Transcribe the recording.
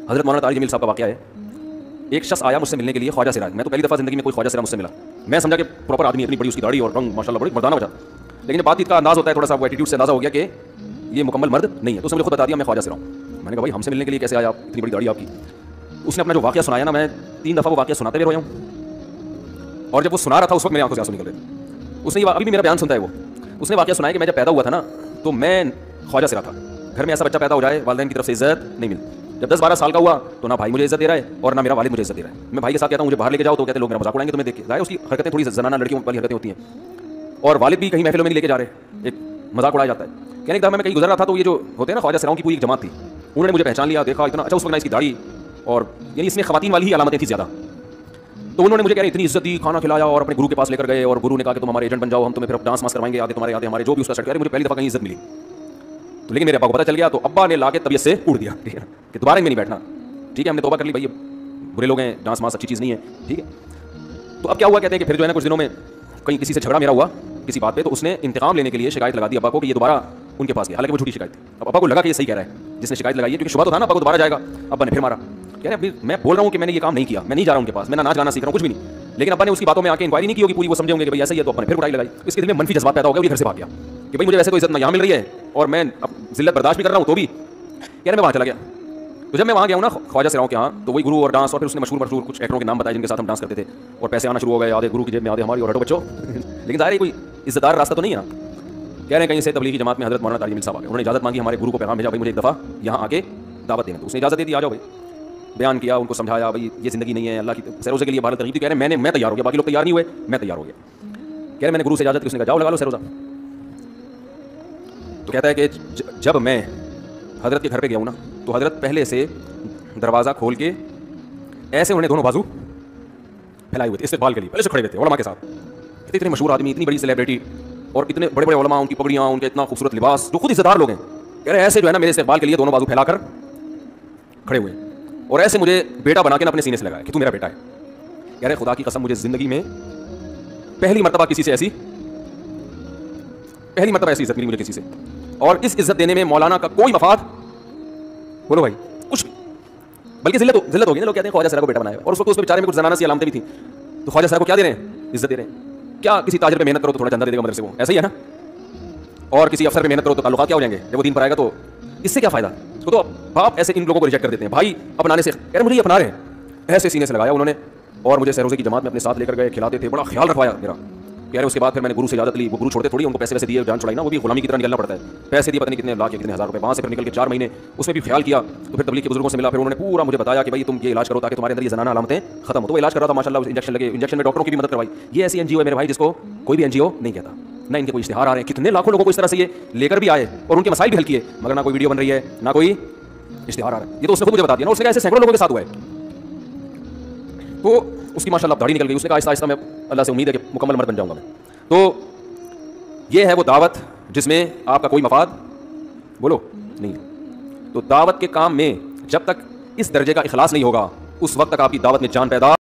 حضرت مولانا طارق جمیل صاحب کا واقعہ ہے. ایک شخص آیا مجھ سے ملنے کے لیے, خواجہ سراج. میں تو پہلی دفعہ زندگی میں کوئی خواجہ سراج مجھ سے ملا. میں سمجھا کہ پراپر آدمی, اتنی بڑی اس کی داڑھی اور رنگ ماشاء اللہ بڑی مردانہ وجہ. لیکن بات چیت کا انداز ہوتا ہے تھوڑا سا, وہ ایٹیٹیوڈ سے اندازہ ہو گیا کہ یہ مکمل مرد نہیں ہے. تو اس نے مجھے خود بتا دیا میں خواجہ سراج ہوں. میں نے کہا بھائی ہم سے ملنے کے لیے کیسے آیا, اتنی بڑی داڑھی آپ کی. اس نے اپنا جو واقعہ سنایا نا, میں 3 دفعہ وہ واقعہ سناتے ہوئے رویا ہوں. اور جب وہ سنا رہا تھا اس وقت میری آنکھوں سے آنسو نکل رہے تھے. اس نے ابھی بھی میرا بیان سنتا ہے وہ. اس نے واقعہ سنایا کہ میں جب پیدا ہوا تھا نا تو میں خواجہ سرا تھا. گھر میں ایسا بچہ پیدا ہو جائے والدین کی طرف سے عزت نہیں ملتی. جب 10-12 سال کا ہوا تو نہ بھائی مجھے عزت دے رہا ہے اور نہ میرا والد مجھے عزت دے رہا ہے. میں بھائی کے ساتھ کہتا ہوں مجھے باہر لے کے جاؤ تو کہتے ہیں لوگ میرا مذاق اڑائیں گے تمہیں دیکھ کے. ظاہر اس کی حرکتیں تھوڑی زنانہ لڑکیوں والی حرکتیں ہوتی ہیں. اور والد بھی کہیں محفلوں میں نہیں لے کے جا رہے, ایک مذاق اڑایا جاتا ہے. کہنے ایک دفعہ میں کہیں گزر رہا تھا تو یہ جو ہوتے ہیں نا خواجہ سراؤں کی پوری ایک جماعت تھی, انہوں نے مجھے پہچان لیا, دیکھا اتنا اچھا اس وقت اس کی داڑھی اور یعنی اس میں خواتین والی ہی علامتیں تھیں زیادہ. تو انہوں نے مجھے کہہ رہے اتنی عزت دی, کھانا کھلایا اور اپنے گرو کے پاس لے کر گئے. اور گرو نے کہا کہ تم ہمارے ایجنٹ بن جاؤ, ہم تمہیں پھر ڈانس ماس کروائیں گے, آتے تمہارے آتے ہمارے جو بھی اس کا سیٹ. مجھے پہلی دفعہ کہیں عزت ملی. تو لیکن میرے ابا کو پتہ چل گیا تو ابا نے لا کے طبیعت سے اڑ دیا کہ دوبارہ میں نہیں بیٹھنا. ٹھیک ہے ہم نے توبہ کر لی, بھائی برے لوگ ہیں, ڈانس ماس اچھی چیز نہیں ہے. ٹھیک ہے. تو اب کیا ہوا, کہتے ہیں کہ پھر جو ہے نا کچھ دنوں میں کہیں کسی سے جھگڑا میرا ہوا کسی بات پہ, تو اس نے انتقام لینے کے لیے شکایت لگا دی ابا کو کہ یہ دوبارہ ان کے پاس گیا. حالانکہ وہ جھوٹی شکایت تھی. اب ابا کو لگا کہ یہ صحیح کہہ رہا ہے جس نے شکایت لگائی ہے, کیونکہ شبہ تو تھا نا ابا کو دوبارہ جائے گا. ابا نے پھر مارا. کہہ رہے میں بول رہا ہوں کہ میں نے یہ کام نہیں کیا, میں نہیں جا رہا ہوں ان کے پاس, میں ناچ گانا سیکھ رہا ہوں, کچھ بھی نہیں. لیکن ابا نے اس کی باتوں میں آ کے انکوائری نہیں کی ہوگی پوری, وہ سمجھے ہوں گے کہ بھائی ایسا ہی ہے. تو ابا نے پھر اٹھائی لگائی. اس کے دل میں منفی جذبات پیدا ہو گئے, وہ گھر سے بھاگ گیا کہ بھائی مجھے ویسے تو عزت نہ یہاں مل رہی ہے اور میں ذلت برداشت بھی کر رہا ہوں تو بھی. کہہ رہے میں وہاں چلا گیا. تو جب میں وہاں گیا ہوں نا خواجہ سراؤں کے یہاں, تو وہی گرو اور ڈانس, اور پھر اس نے مشہور کچھ ایکٹروں کے نام بتائے جن کے ساتھ ہم ڈانس کرتے تھے, اور پیسے آنا شروع ہو گئے, آدھے گرو کی جیب میں آدھے ہماری, اور ہٹو بچوں. لیکن ظاہر ہے کوئی عزت دار راستہ تو نہیں ہے نا. کہہ رہے ہیں کہیں سے تبلیغی جماعت میں حضرت مولانا طارق جمیل صاحب آ گئے. انہوں نے اجازت مانگی, ہمارے گرو کو پیغام بھیجا, بھائی مجھے ایک دفعہ یہاں آ کے دعوت دینا. تو اس نے اجازت دے دی, آ جاؤ بھائی. بیان کیا, ان کو سمجھایا بھائی یہ زندگی نہیں ہے, اللہ کی سروزے کے لیے بھارت ترغیب. کہہ رہے ہیں میں تیار ہو گیا, باقی لوگ تیار نہیں ہوئے, میں تیار ہو گیا. کہہ رہے میں نے گرو سے اجازت کی, اس نے کہا جاؤ لگا لو سروزہ. تو کہتا ہے کہ جب میں حضرت کے گھر پہ گیا ہوں نا تو حضرت پہلے سے دروازہ کھول کے ایسے انہوں نے دونوں بازو پھیلائے ہوئے تھے استقبال کے لیے, پہلے سے کھڑے ہوئے تھے علماء کے ساتھ. اتنے مشہور آدمی, اتنی بڑی سیلیبریٹی, اور اتنے بڑے بڑے علماء, ان کی پگڑیاں, ان کے اتنا خوبصورت لباس, جو خود عزت دار لوگ ہیں. کہہ رہے ایسے جو ہے نا میرے استقبال کے لیے دونوں بازو پھیلا کر کھڑے ہوئے, اور ایسے مجھے بیٹا بنا کے نا اپنے سینے سے لگایا کہ تو میرا بیٹا ہے. کہہ رہے خدا کی قسم مجھے زندگی میں پہلی مرتبہ ایسی عزت ملی مجھے کسی سے. اور اس عزت دینے میں مولانا کا کوئی مفاد, بولو بھائی, کچھ بھی, بلکہ ذلت ہوگی نا. لوگ کہتے ہیں خواجہ سرا کو بیٹا بنایا, اور اس وقت اس بیچارے میں کچھ زنانہ سی علامتیں بھی تھیں. تو خواجہ سرا کو کیا دے رہے ہیں, عزت دے رہے ہیں. کیا کسی تاجر پہ محنت کرو تو تھوڑا چندہ دے دے گا مدرسے کو, ایسا ہی ہے نا. اور کسی افسر پہ محنت کرو تو تعلقات کیا ہو جائیں گے, جب وہ دین پر آئے گا تو اس سے کیا فائدہ. تو باپ ایسے ان لوگوں کو ریجیکٹ کر دیتے ہیں, بھائی اپنانے سے. کہہ رہے مجھے یہ اپنا رہے ہیں, ایسے سینے سے لگایا انہوں نے, اور مجھے سہروزے کی جماعت میں اپنے ساتھ لے کر گئے, کھلاتے تھے, بڑا خیال رکھوایا میرا. کہہ رہے اس کے بعد پھر میں نے گرو سے اجازت لی. وہ گرو چھوڑتے تھوڑی, ان کو پیسے دیے, جان چھڑائی نا, وہ بھی غلامی کی طرح نکلنا پڑتا ہے. پیسے دیے پتہ نہیں کتنے لاکھ یا کتنے ہزار روپے, وہاں سے پھر نکل کے 4 مہینے اس میں بھی خیال کیا. تو پھر تبلیغ کے بزرگوں سے ملا, پھر انہوں نے پورا مجھے بتایا کہ بھائی تم یہ علاج کرو تاکہ تمہارے اندر یہ زنانہ علامتیں ختم ہو. تو وہ علاج کر رہا تھا ماشاء اللہ, انجیکشن لگے, انجیکشن میں ڈاکٹروں کی بھی مدد کروائی. یہ ایسی NGO ہے میرے بھائی جس کو کوئی بھی NGO نہیں کہتا, نہ ان کے کوئی اشتہار آ رہے ہیں. کتنے لاکھوں لوگوں کو اس طرح سے یہ لے کر بھی آئے اور ان کے مسائل بھی حل کیے, مگر نہ کوئی ویڈیو بن رہی ہے, نہ کوئی اشتہار آ رہا ہے. یہ تو اس نے خود مجھے بتا دیا نا, اس نے کہا ایسے سینکڑوں لوگوں کے ساتھ ہوا ہے. تو اس کی ماشاء اللہ داڑھی نکل گئی. اس نے کہا آہستہ آہستہ میں اللہ سے امید ہے کہ مکمل مرد بن جاؤں گا میں. تو یہ ہے وہ دعوت جس میں آپ کا کوئی مفاد بولو نہیں ہے. تو دعوت کے کام میں جب تک اس درجے کا اخلاص نہیں ہوگا, اس وقت تک آپ کی دعوت میں جان پیدا